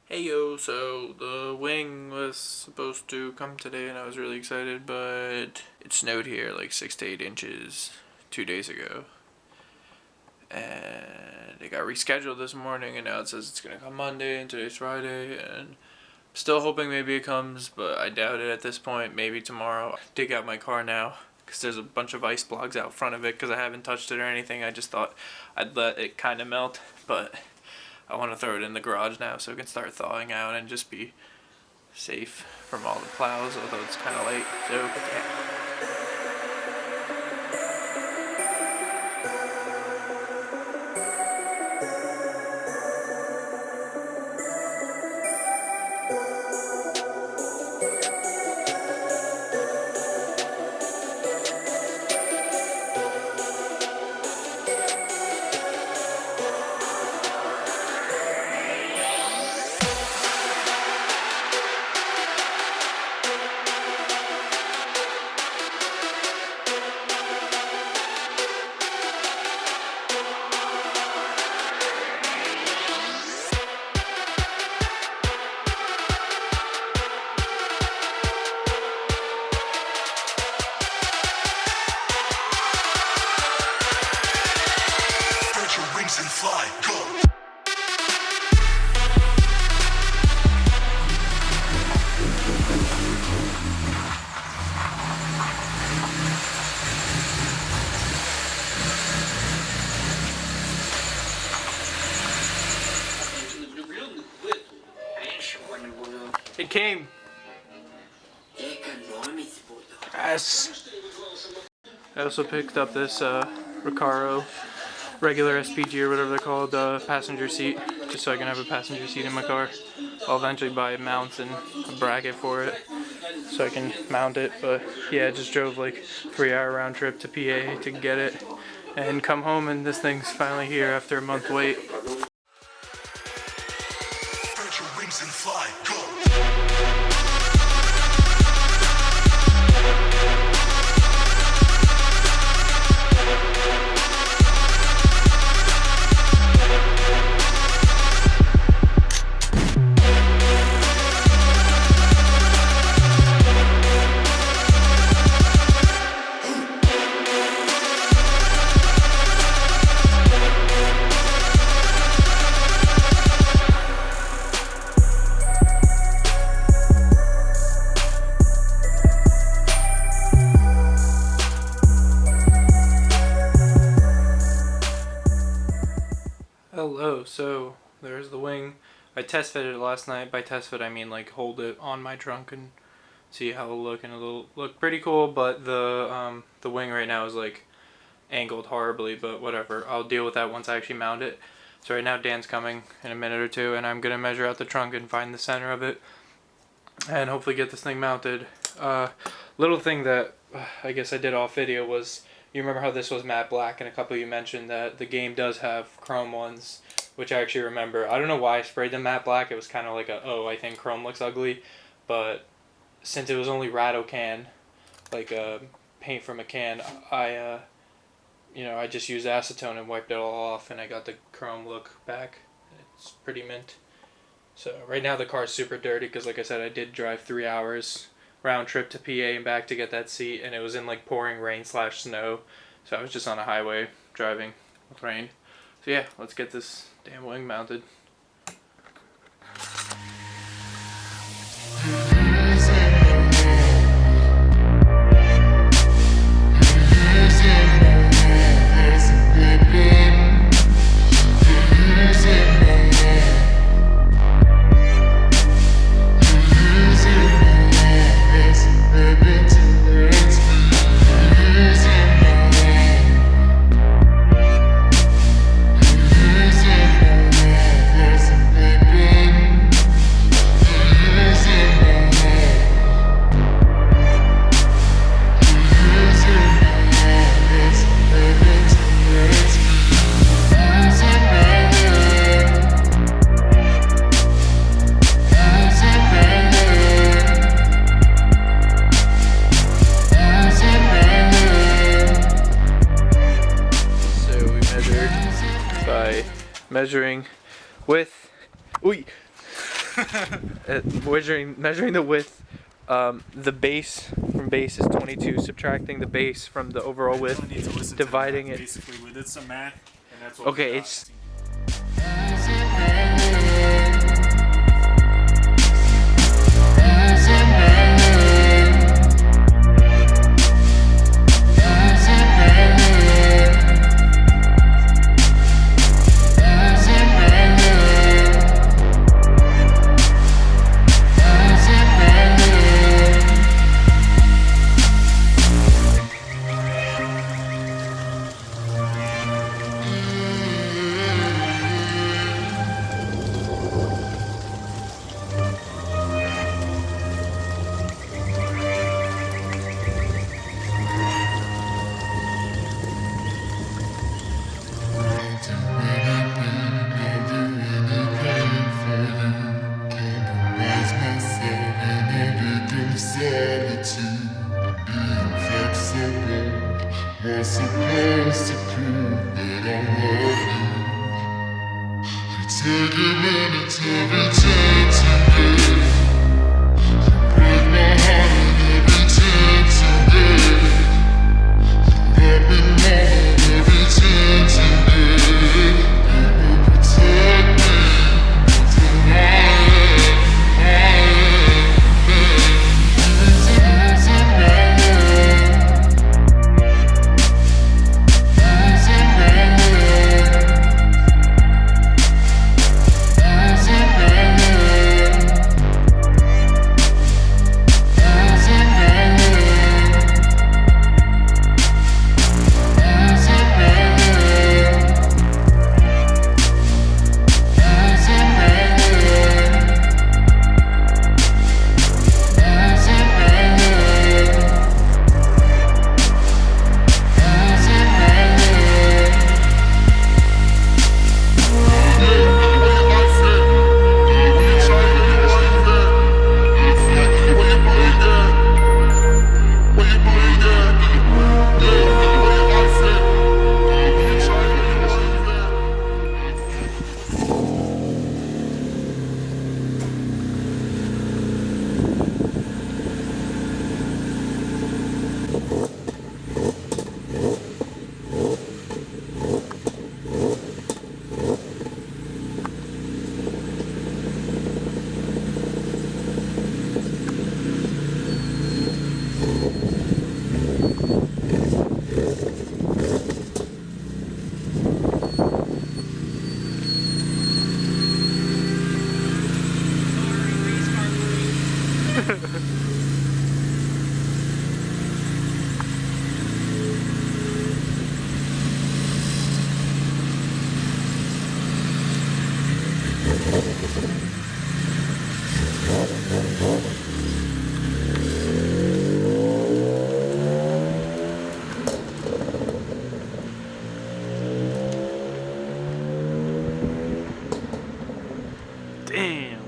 Hey yo, so the wing was supposed to come today and I was really excited, but it snowed here like 6 to 8 inches 2 days ago. And it got rescheduled this morning and now it says it's gonna come Monday and today's Friday, and I'm still hoping maybe it comes, but I doubt it at this point. Maybe tomorrow. Dig out my car now because there's a bunch of ice blocks out front of it because I haven't touched it or anything. I just thought I'd let it kind of melt, but I want to throw it in the garage now so it can start thawing out and just be safe from all the plows, although it's kind of late, so yeah. And fly, go! It came. Yes. I also picked up this Recaro regular SPG or whatever they're called, passenger seat, just so I can have a passenger seat in my car. I'll eventually buy mounts and a bracket for it so I can mount it, but yeah, I just drove like 3-hour round trip to PA to get it and come home, and this thing's finally here after a month wait. Spread your wings and fly, go! Hello, so there's the wing. I test fitted it last night. By test fit I mean like hold it on my trunk and see how it'll look, and it'll look pretty cool, but the wing right now is like angled horribly, but whatever. I'll deal with that once I actually mount it. So right now Dan's coming in a minute or two and I'm gonna measure out the trunk and find the center of it and hopefully get this thing mounted. Little thing that I guess I did off video was, you remember how this was matte black, and a couple of you mentioned that the game does have chrome ones, which I actually remember. I don't know why I sprayed them matte black. It was kind of like I think chrome looks ugly, but since it was only Rado can, like paint from a can, I just used acetone and wiped it all off, and I got the chrome look back. It's pretty mint. So right now the car's super dirty because, like I said, I did drive 3 hours round trip to PA and back to get that seat, and it was in like pouring rain / snow, so I was just on a highway driving with rain. So yeah, let's get this damn wing mounted. measuring width. Ooh. Measuring the width. The base from base is 22. Subtracting the base from the overall width, Need to listen dividing to the math. it. Basically, we did some math, and that's what Okay, we got. it's. Was supposed to prove that I love you. You take a minute every chance you get. You break my heart every chance you get. You let me know every chance you get. You will protect me until I am. Damn.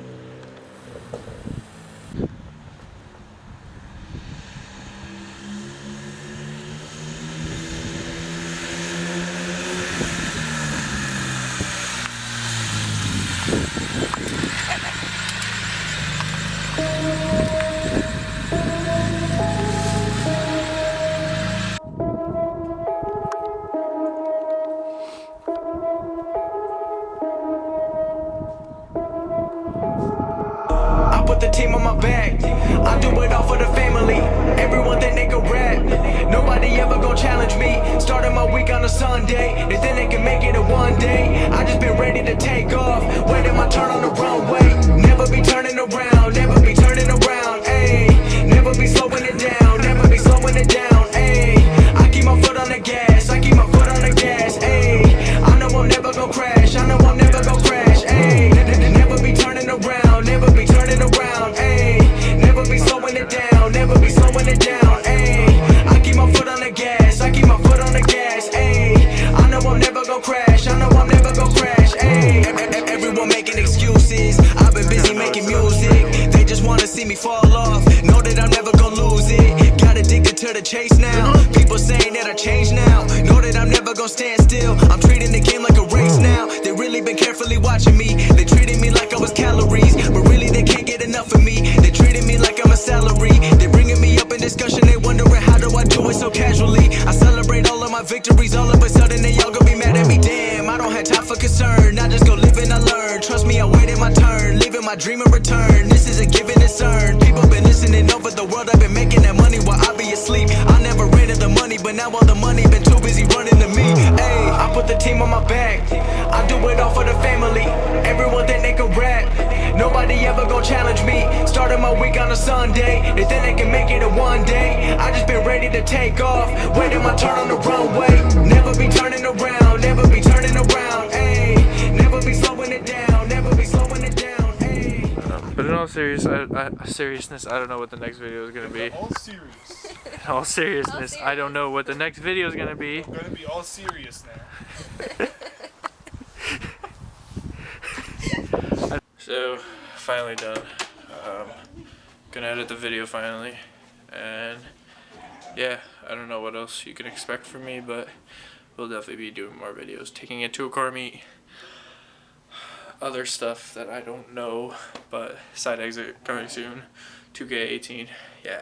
I put the team on my back. I do it all for the family. Everyone think they can rap. Nobody ever gon' challenge me. Started my week on a Sunday. They think they can make it in one day. I just been ready to take off. Waiting my turn on the runway. Never be turning around. Never be turning around. Ayy. Never be slowing it down. Never be slowing it down. Ayy. I keep my foot on the gas. I keep my foot on the gas. Ayy. I know I'm never gon' crash. I know I'm never gon' crash. Ayy. Never be turning around. Never be turning around. Ayy. Never be slowing it down. Never be slowing it down. Ayy. I keep my foot on the gas. I keep my foot on the gas. Ayy. I know I'm never gon' crash. I know I'm never gon' crash. Ayy. Everyone making excuses. I've been busy making music. They just wanna see me fall off. Know that I'm never gon' lose it. Got addicted to the chase now. People saying that I changed now. Know that I'm never gon' stand still. I'm treating the game like a race now. They really been careful. carefully watching me. They treated me like I was calories, but really they can't get enough of me. They treated me like I'm a salary. They bringing me up in discussion. They wondering how do I do it so casually. I celebrate all of my victories. All of a sudden they all gonna be mad at me. Damn, I don't have time for concern. I just go live and I learn. Trust me, I waited my turn, leaving my dream in return. This isn't giving, it's earned. People been listening over the world. I've been making that money while I be asleep. I never rated the money, but now all the money been too busy running to me. Ayy, I put the team on my back. I do it all for the family. Everyone think they can rap. Nobody ever gon' challenge me. Started my week on a Sunday. They think they can make it in one day. I just been ready to take off, waiting my turn on the runway. Never be turning around, never be turning around. Ayy, never be slowing it down, never be slowing it down. Ayy. But in all seriousness, I don't know what the next video is gonna be. All serious. In all seriousness, I don't know what the next video is gonna be. I'm gonna be all serious now. So, finally done. Gonna edit the video finally, and yeah, I don't know what else you can expect from me, but we'll definitely be doing more videos, taking it to a car meet, other stuff that I don't know, but side exit coming soon, 2K18, yeah,